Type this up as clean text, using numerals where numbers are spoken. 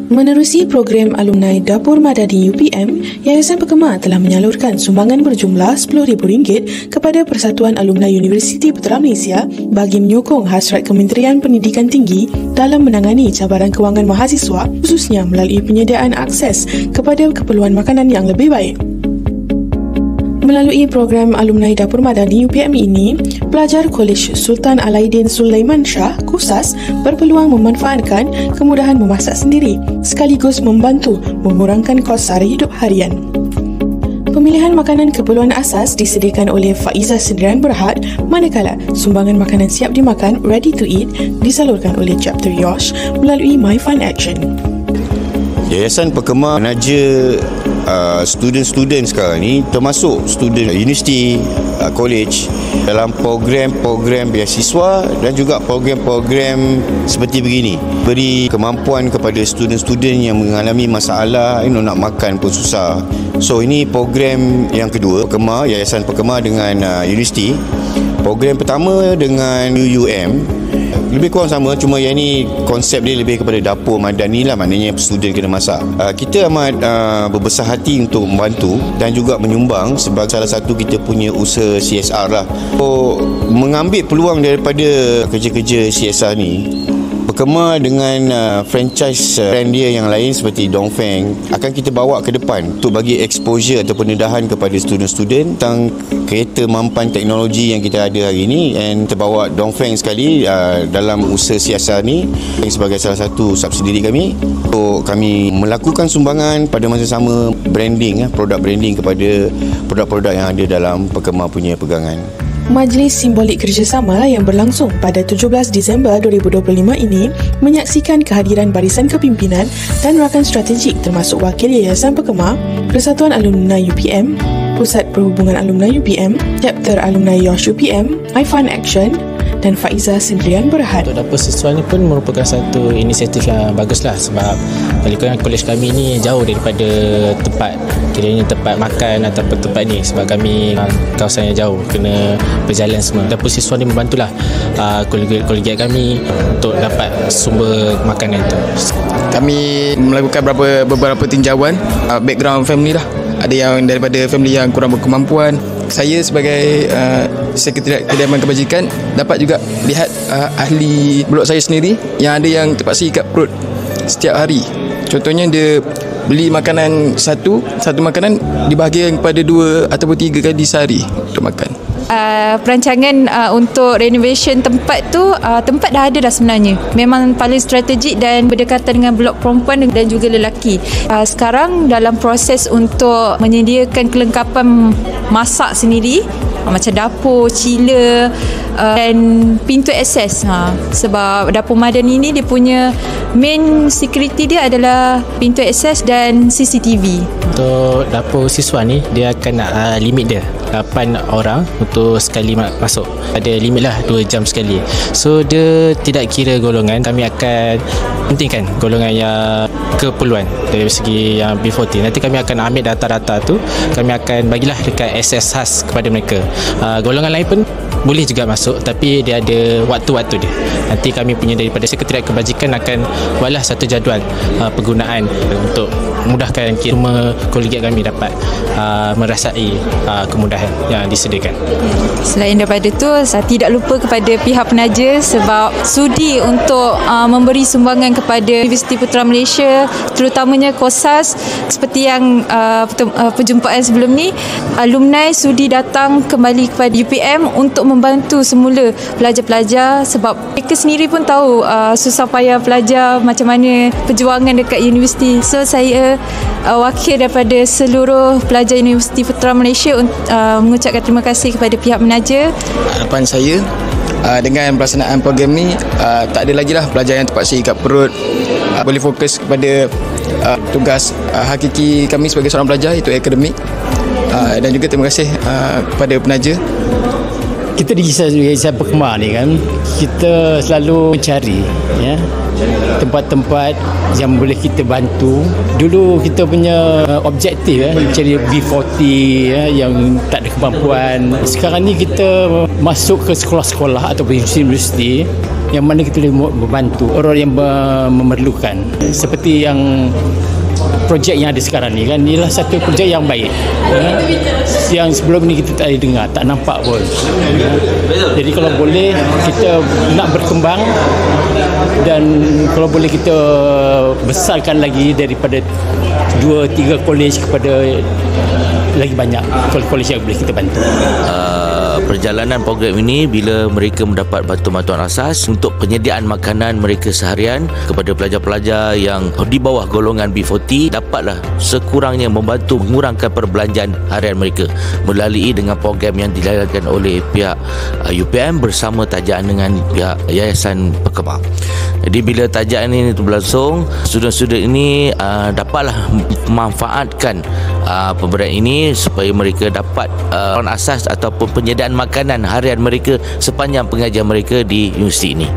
Menerusi program alumni Dapur Madani UPM, Yayasan Pekema telah menyalurkan sumbangan berjumlah RM10,000 kepada Persatuan Alumni Universiti Putra Malaysia bagi menyokong hasrat Kementerian Pendidikan Tinggi dalam menangani cabaran kewangan mahasiswa, khususnya melalui penyediaan akses kepada keperluan makanan yang lebih baik. Melalui program alumni Dapur Madani UPM ini, pelajar Kolej Sultan Alaidin Sulaiman Shah, KUSAS, berpeluang memanfaatkan kemudahan memasak sendiri sekaligus membantu mengurangkan kos sara hidup harian. Pemilihan makanan keperluan asas disediakan oleh Faiza Sendirian Berhad, manakala sumbangan makanan siap dimakan ready to eat disalurkan oleh Chapter Yosh melalui My Fun Action. Yayasan Pekema menaja student-student sekarang ni, termasuk student universiti, college, dalam program-program beasiswa dan juga program-program seperti begini. Beri kemampuan kepada student-student yang mengalami masalah, nak makan pun susah. So ini program yang kedua, Pekema, Yayasan Pekema dengan universiti. Program pertama dengan UUM lebih kurang sama, cuma yang ni konsep dia lebih kepada dapur madani lah, maknanya student kena masak. Kita amat berbesar hati untuk membantu dan juga menyumbang sebab salah satu kita punya usaha CSR lah. So, mengambil peluang daripada kerja-kerja CSR ni, Pekema dengan franchise brand dia yang lain seperti Dongfeng akan kita bawa ke depan untuk bagi exposure atau pendedahan kepada student-student tentang kereta mampan teknologi yang kita ada hari ini, and kita bawa Dongfeng sekali dalam usaha CSR ni sebagai salah satu subsidiary kami. So, kami melakukan sumbangan pada masa sama branding, produk branding kepada produk-produk yang ada dalam Pekema punya pegangan. Majlis Simbolik Kerjasama yang berlangsung pada 17 Disember 2025 ini menyaksikan kehadiran barisan kepimpinan dan rakan strategik termasuk wakil Yayasan Pekema, Persatuan Alumni UPM, Pusat Perhubungan Alumni UPM, Chapter Alumni Yosh UPM, My Fun Action dan Faiza Sendirian Berhad. Untuk dapur siswa ni pun merupakan satu inisiatif yang baguslah sebab paling kolej kami ni jauh daripada tempat, kiranya tempat makan ataupun tempat ni, sebab kami kawasan yang jauh, kena berjalan semua. Dapur siswa ni membantulah kolegiat kami untuk dapat sumber makanan itu. Kami melakukan beberapa tinjauan background family lah. Ada yang daripada family yang kurang berkemampuan. Saya sebagai Sekretariat Kediaman Kebajikan dapat juga lihat ahli blok saya sendiri yang ada yang terpaksa ikat perut setiap hari. Contohnya dia beli makanan satu makanan dibahagikan kepada 2 ataupun 3 kali sehari untuk makan. Perancangan untuk renovation tempat tu, tempat dah ada dah sebenarnya. Memang paling strategik dan berdekatan dengan blok perempuan dan juga lelaki. Sekarang dalam proses untuk menyediakan kelengkapan masak sendiri, macam dapur, chiller dan pintu akses. Sebab dapur madani ni dia punya main security dia adalah pintu akses dan CCTV. Untuk dapur siswa ni dia akan limit dia 8 orang untuk sekali masuk. Ada limit lah 2 jam sekali. So dia tidak kira golongan. Kami akan pentingkan golongan yang keperluan dari segi yang B40. Nanti kami akan ambil data-data tu, kami akan bagilah dekat akses khas kepada mereka. Golongan lain pun boleh juga masuk, tapi dia ada waktu-waktu dia. Nanti kami punya daripada Sekretariat Kebajikan akan buatlah satu jadual penggunaan untuk memudahkan semua kolegiat kami dapat merasai kemudahan yang disediakan. Selain daripada tu, saya tidak lupa kepada pihak penaja sebab sudi untuk memberi sumbangan kepada Universiti Putra Malaysia, terutamanya KUSAS. Seperti yang perjumpaan sebelum ni, alumni sudi datang kembali kepada UPM untuk membantu semula pelajar-pelajar sebab mereka sendiri pun tahu susah payah pelajar, macam mana perjuangan dekat universiti. So saya wakil daripada seluruh pelajar Universiti Putra Malaysia mengucapkan terima kasih kepada pihak menaja. Harapan saya dengan pelaksanaan program ni tak ada lagi lah pelajar yang terpaksa ikat perut, boleh fokus kepada tugas hakiki kami sebagai seorang pelajar, iaitu akademik. Dan juga terima kasih kepada penaja. Kita di Yayasan Pekema ni kan, kita selalu mencari tempat-tempat yang boleh kita bantu. Dulu kita punya objektif mencari B40 yang tak ada kemampuan. Sekarang ni kita masuk ke sekolah-sekolah ataupun universiti yang mana kita boleh membantu orang yang memerlukan, seperti yang projek yang ada sekarang ni kan, inilah satu projek yang baik yang sebelum ni kita tak ada dengar, tak nampak pun. Jadi kalau boleh kita nak berkembang, dan kalau boleh kita besarkan lagi daripada 2-3 kolej kepada lagi banyak kolej yang boleh kita bantu. Perjalanan program ini bila mereka mendapat bantuan-bantuan asas untuk penyediaan makanan mereka seharian kepada pelajar-pelajar yang di bawah golongan B40, dapatlah sekurangnya membantu mengurangkan perbelanjaan harian mereka melalui dengan program yang dijalankan oleh pihak UPM bersama tajaan dengan pihak Yayasan Perkemang. Jadi bila tajaan ini berlangsung, student-student ini dapatlah memanfaatkan pemberian ini supaya mereka dapat asas ataupun penyediaan makanan harian mereka sepanjang pengajian mereka di universiti ini.